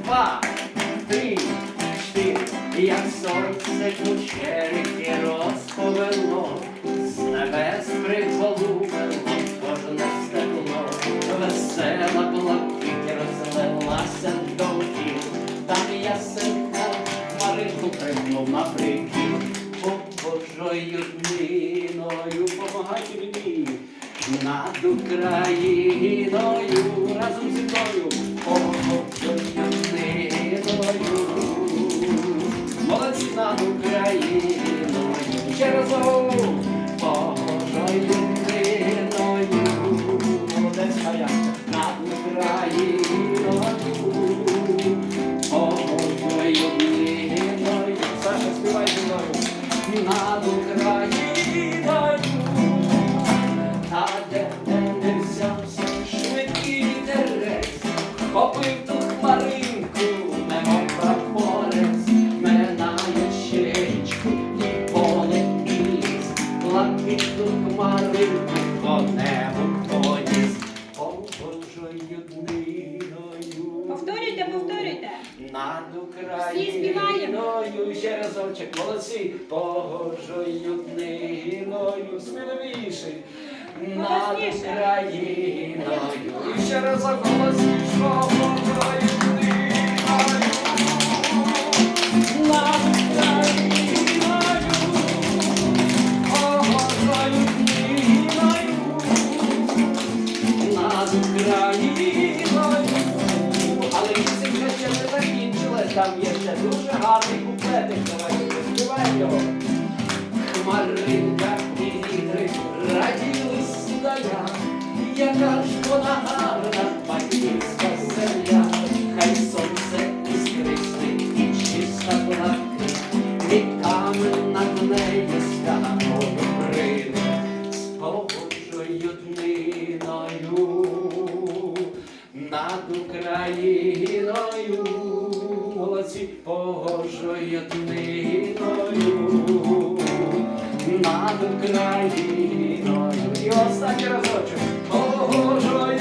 2, 3, 4, як сонце кучерики розповело, з небес приголубило кожне стекло, весела блакить розлилася довкіл, там ясенька Маринку пригнув на прикіл. Божою дниною помагайте мені, над Україною разом зі мною, Божою дниною. Молодці, над Україною, ще разом, Божою дниною. Молодець, Харя, над Україною, Божою дниною. Саша, співай зі мною. Над Україною, та де не взявся швидкий вітерець, хопив ту хмаринку, немов прапорець, минає щечку і поле і ліс, блакитну хмаринку по небу поніс, Божою дниною. Повторюйте, повторюйте. Над Всі співаємо. Україною, ще разочек, молодці, Божою дниною, сміливіше. Над Україною, і ще разок голосніше, Божою дниною. Над Україною, Божою дниною. Над Україною. Але пісенька ще не закінчилась, там є ще дуже гарний куплетик, давайте заспіваємо його. Хмаринка і вітри раділи сідая, яка ж вона гарна батьківська земля, хай сонце іскристить і чиста блакить, віками над нею святою прийде, з Божою дниною. Над Україною, молодці, Божою дниною, над Україною. І останній разочок, Божою